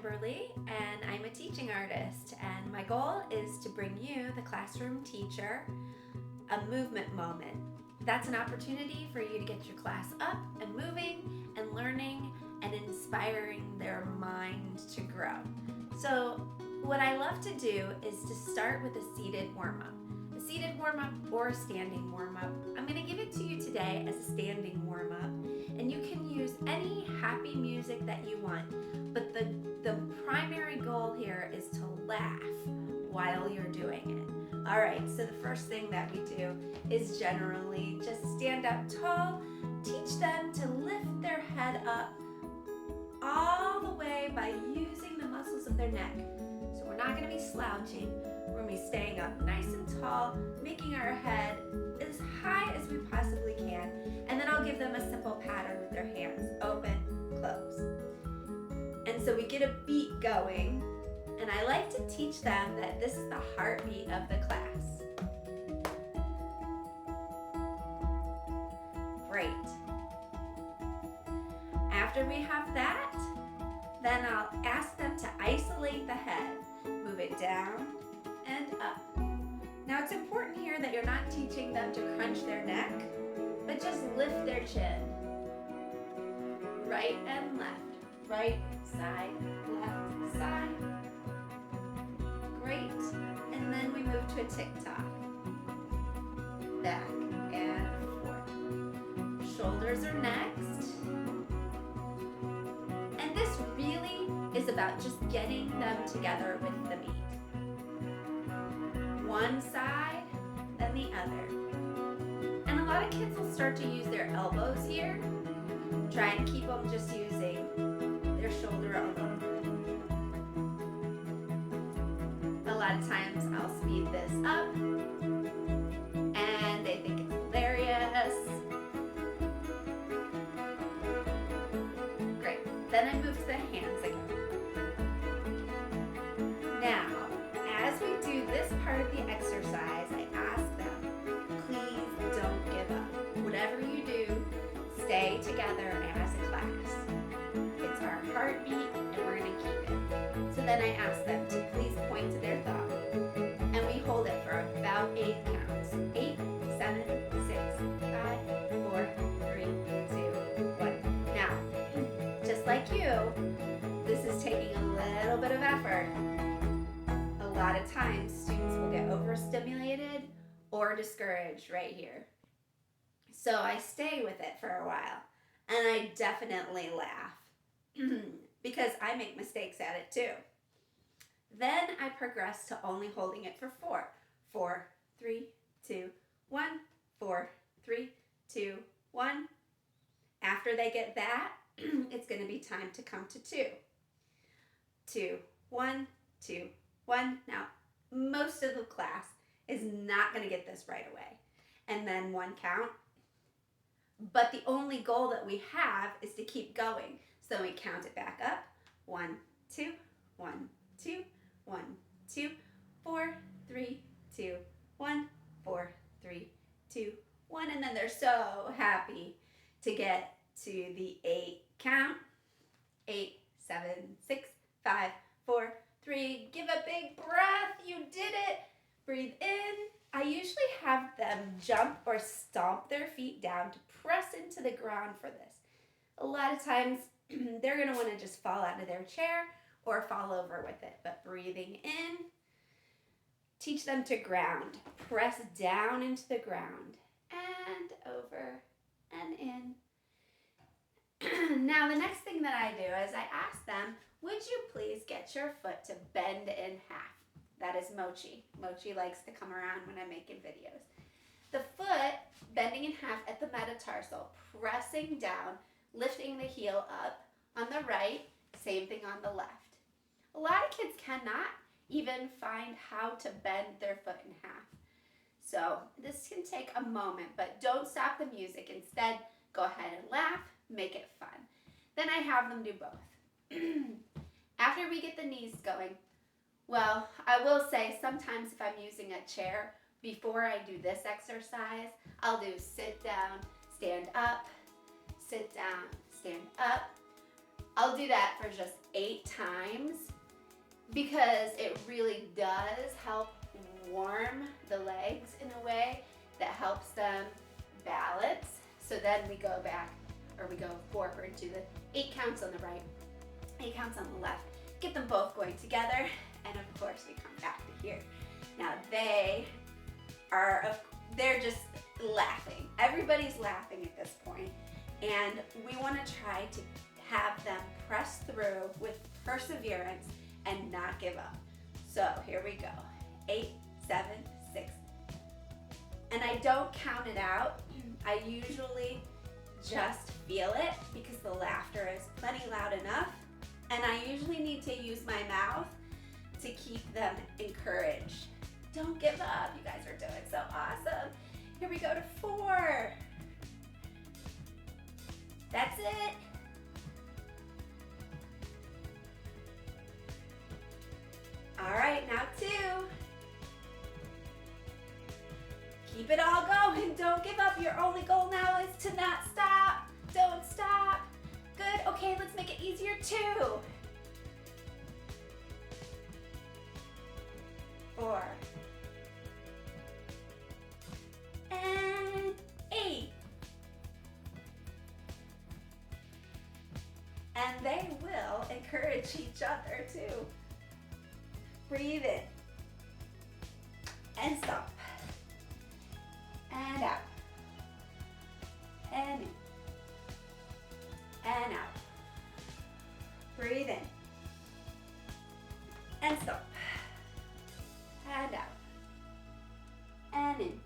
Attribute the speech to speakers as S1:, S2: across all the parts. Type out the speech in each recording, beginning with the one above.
S1: Kimberly, and I'm a teaching artist, and my goal is to bring you, the classroom teacher, a movement moment. That's an opportunity for you to get your class up and moving and learning and inspiring their mind to grow. So what I love to do is to start with a seated warm-up. A seated warm-up or a standing warm-up. I'm going to give it to you today as a standing warm-up, and you can use any happy music that you want, but the primary goal here is to laugh while you're doing it. All right, so the first thing that we do is generally just stand up tall, teach them to lift their head up all the way by using the muscles of their neck. So we're not going to be slouching, we're going to be staying up nice and tall, making our head as high as we possibly can, and then I'll give them a simple pattern with their hands, open, close. And so we get a beat going, and I like to teach them that this is the heartbeat of the class. Great. After we have that, then I'll ask them to isolate the head. Move it down and up. Now it's important here that you're not teaching them to crunch their neck, but just lift their chin. Right and left. Right side, left side. Great. And then we move to a tick-tock. Back and forth. Shoulders are next. And this really is about just getting them together with the beat. One side, then the other. And a lot of kids will start to use their elbows here. Try and keep them just using their shoulder elbow. A lot of times I'll speed this up and they think it's hilarious. Great. Then I move to the hands again. Now, as we do this part of the exercise, I ask them, please don't give up. Whatever you do, stay together as a class. It's our heartbeat and we're going to keep it. So then I ask them to please point to their thumb, and we hold it for about 8 counts. 8, 7, 6, 5, 4, 3, 2, 1. Now, just like you, this is taking a little bit of effort. A lot of times students will get overstimulated or discouraged right here. So I stay with it for a while, and I definitely laugh because I make mistakes at it too. Then I progress to only holding it for 4. 4, 3, 2, 1, 4, 3, 2, 1. After they get that, it's going to be time to come to 2. 2, 1, 2, 1. Now, most of the class is not going to get this right away. And then 1 count. But the only goal that we have is to keep going. So we count it back up. 1, 2, 1, 2, 1, 2, 4, 3, 2, 1, 4, 3, 2, 1. And then they're so happy to get to the 8 count. 8, 7, 6, 5, 4, 3. Give a big breath. You did it. Breathe in. I usually have them jump or stomp their feet down to press into the ground for this. A lot of times they're going to want to just fall out of their chair or fall over with it. But breathing in, teach them to ground. Press down into the ground and over and in. Now the next thing that I do is I ask them, would you please get your foot to bend in half? That is Mochi. Mochi likes to come around when I'm making videos. The foot bending in half at the metatarsal, pressing down, lifting the heel up. On the right, same thing on the left. A lot of kids cannot even find how to bend their foot in half. So this can take a moment, but don't stop the music. Instead, go ahead and laugh, make it fun. Then I have them do both. After we get the knees going, well, I will say sometimes if I'm using a chair, before I do this exercise, I'll do sit down, stand up, sit down, stand up. I'll do that for just 8 times because it really does help warm the legs in a way that helps them balance. So then we go back, or we go forward to the 8 counts on the right, 8 counts on the left. Get them both going together, and of course we come back to here. Now they're just laughing. Everybody's laughing at this point, and we want to try to have them press through with perseverance and not give up. So here we go. 8, 7, 6. And I don't count it out. I usually just feel it because the laughter is plenty loud enough. And I usually need to use my mouth to keep them encouraged. Don't give up. You guys are doing so awesome. Here we go to 4. That's it. All right, now 2. Keep it all going. Don't give up. Your only goal now is to not stop. Don't stop. Good. Okay, let's make it easier. 2. 4. And 8. And they will encourage each other too. Breathe in and stop and out and in and out. Breathe in and stop and out and in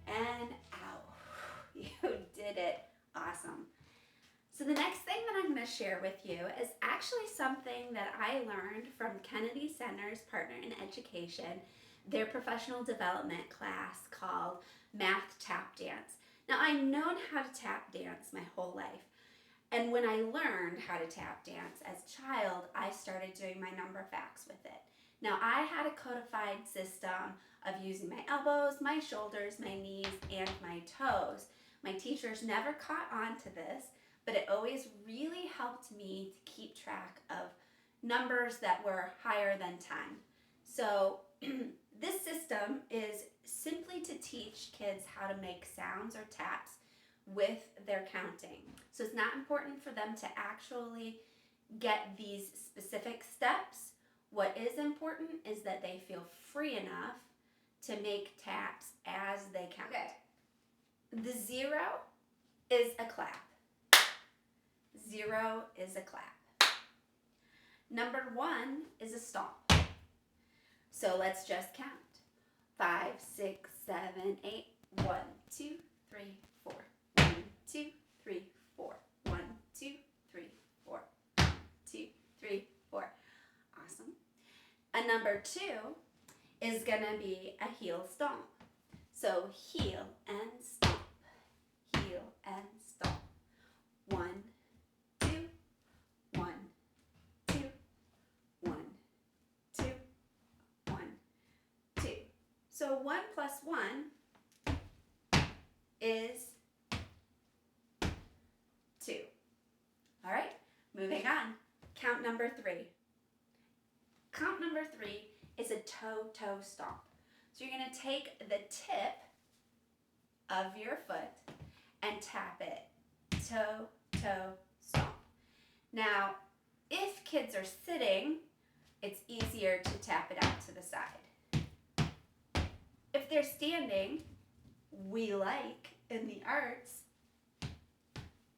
S1: and out. You did it. Awesome. So the next thing that I'm going to share with you is actually something that I learned from Kennedy Center's Partner in Education, their professional development class called Math Tap Dance. Now, I've known how to tap dance my whole life. And when I learned how to tap dance as a child, I started doing my number facts with it. Now, I had a codified system of using my elbows, my shoulders, my knees, and my toes. My teachers never caught on to this, but it always really helped me to keep track of numbers that were higher than 10. So this system is simply to teach kids how to make sounds or taps with their counting. So it's not important for them to actually get these specific steps. What is important is that they feel free enough to make taps as they count. Okay. The 0 is a clap. 0 is a clap. Number 1 is a stomp. So let's just count. 5, 6, 7, 8. 1, 2, 3, 4. 1, 2, 3, 4. 1, 2, 3, 4. 1, 2, 3, 4. Awesome. A number 2 is going to be a heel stomp. So heel and stomp. Heel and stomp. 1, 2, 1, 2, 1, 2, 1, 2. So 1 plus 1 is 2. All right, moving on. Count number 3. Count number 3 is a toe-toe stomp. So you're going to take the tip of your foot and tap it. Toe, toe, stomp. Now, if kids are sitting, it's easier to tap it out to the side. If they're standing, we like, in the arts,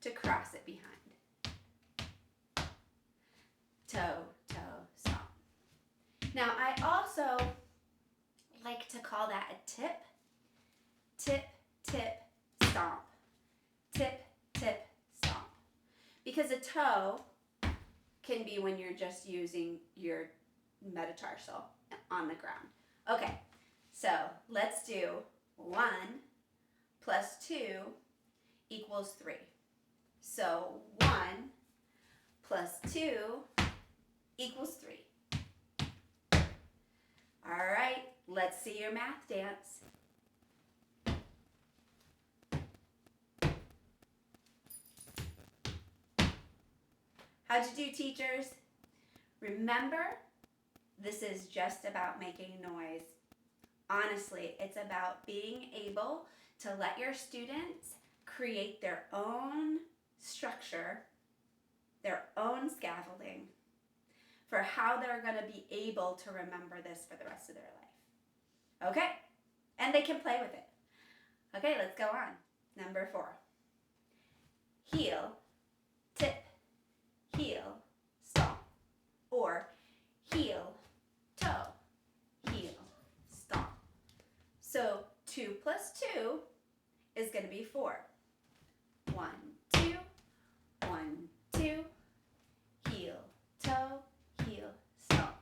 S1: to cross it behind. Toe, toe, stomp. Now, I also like to call that a tip. Tip, tip, stomp. Tip, tip, stomp. Because a toe can be when you're just using your metatarsal on the ground. Okay, so let's do 1 plus 2 equals 3. So 1 plus 2 equals 3. All right, let's see your math dance. How'd you do, teachers? Remember, this is just about making noise. Honestly, it's about being able to let your students create their own structure, their own scaffolding for how they're going to be able to remember this for the rest of their life. Okay? And they can play with it. Okay, let's go on. Number 4. Heel, tip, heel, stomp. Or heel, toe, heel, stomp. So 2 plus 2 is going to be 4. 1, 2, 1, 2, heel, toe, heel, stomp.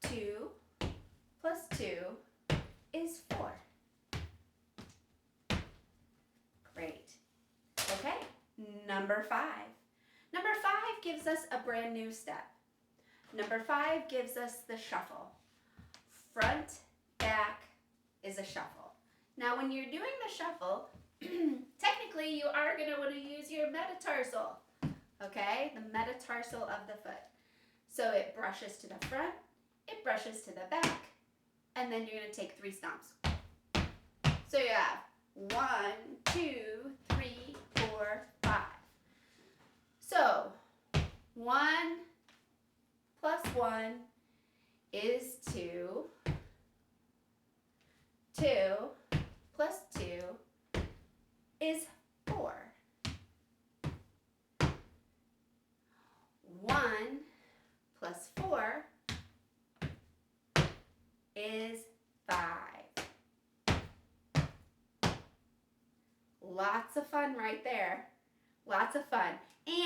S1: 2 plus 2 is 4. Great. Okay, number 5. Number 5 gives us a brand new step. Number 5 gives us the shuffle. Front, back is a shuffle. Now when you're doing the shuffle, technically you are going to want to use your metatarsal. Okay, the metatarsal of the foot. So it brushes to the front, it brushes to the back, and then you're going to take 3 stomps. So you have 1, 2, 3, 4, 5. So 1 plus 1 is 2. 2 plus 2 is 4. 1 plus 4 is 5. Lots of fun right there. Lots of fun.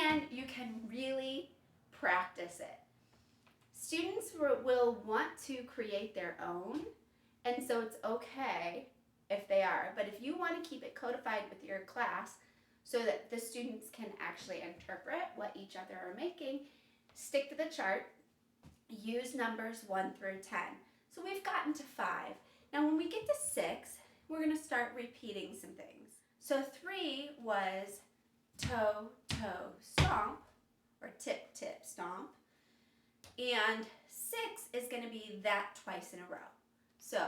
S1: And you can really practice it. Students will want to create their own, and so it's okay if they are. But if you want to keep it codified with your class so that the students can actually interpret what each other are making, stick to the chart, use numbers 1 through 10. So we've gotten to 5. Now when we get to 6, we're going to start repeating some things. So 3 was toe, toe, stomp, or tip, tip, stomp. And 6 is going to be that twice in a row. So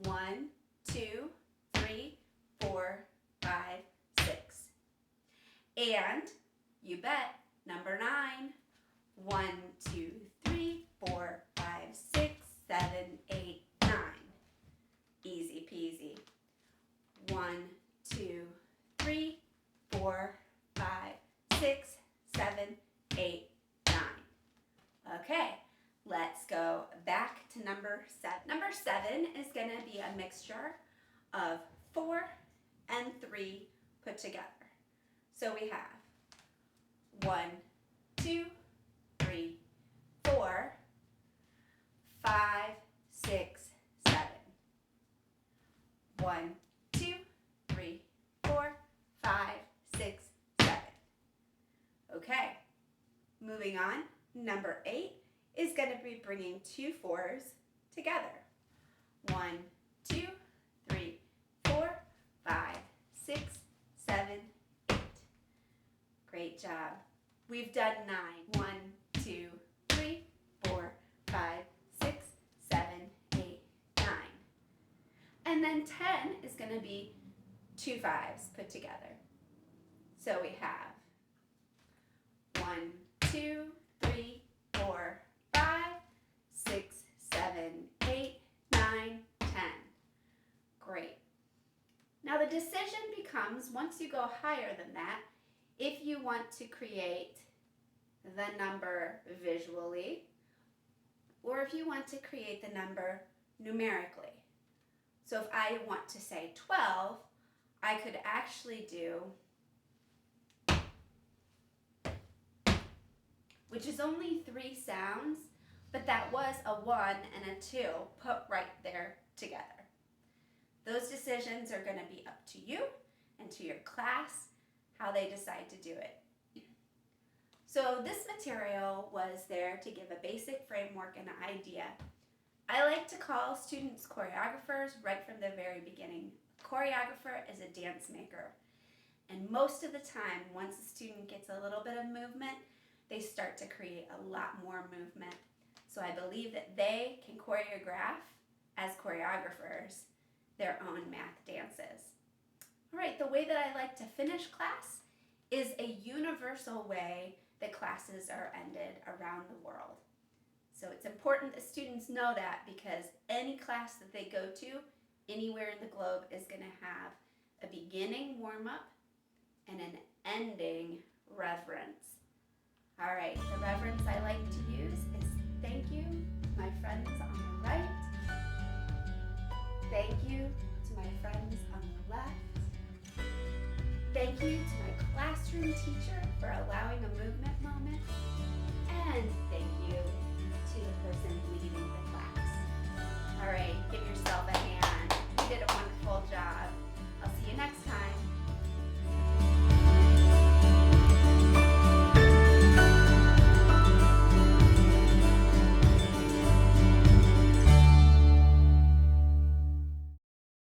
S1: 1, 2, 3, 4, 5, 6. And you bet, number 9, 1, 2, 3, 4, 5, 6, 7, 8, 9. Easy peasy. 1, 2, 3, 4, 5, 6, 7, 8, 9. Okay, let's go back to number 7. Number 7 is going to be a mixture of 4 and 3 put together. So we have 1, 2, 3, 4, 5, 6, 7. 1, 2, 3, 4, 5, 6, 7. Okay, moving on. Number 8 is going to be bringing 2 4s together. 1, 2, 3, 4, 5, 6, 7, 8. Great job. We've done 9. 1, 2, 3, 4, 5, 6, 7, 8, 9. And then 10 is going to be 2 5s put together. So we have 1, 2, 3, 4, 5, 6, 7, 8, 9, 10. Great. Now the decision becomes, once you go higher than that, if you want to create the number visually, or if you want to create the number numerically. So if I want to say 12, I could actually do, which is only 3 sounds, but that was a 1 and a 2 put right there together. Those decisions are going to be up to you and to your class, how they decide to do it. So this material was there to give a basic framework and idea. I like to call students choreographers right from the very beginning. A choreographer is a dance maker. And most of the time, once a student gets a little bit of movement, they start to create a lot more movement. So I believe that they can choreograph, as choreographers, their own math dances. All right, the way that I like to finish class is a universal way that classes are ended around the world. So it's important that students know that, because any class that they go to anywhere in the globe is going to have a beginning warm-up and an ending reverence. All right, the reverence I like to use is thank you to my friends on the right. Thank you to my friends on the left. Thank you to my classroom teacher for allowing a movement moment. And thank you to the person leading the class. All right, give yourself a hand. You did a wonderful job.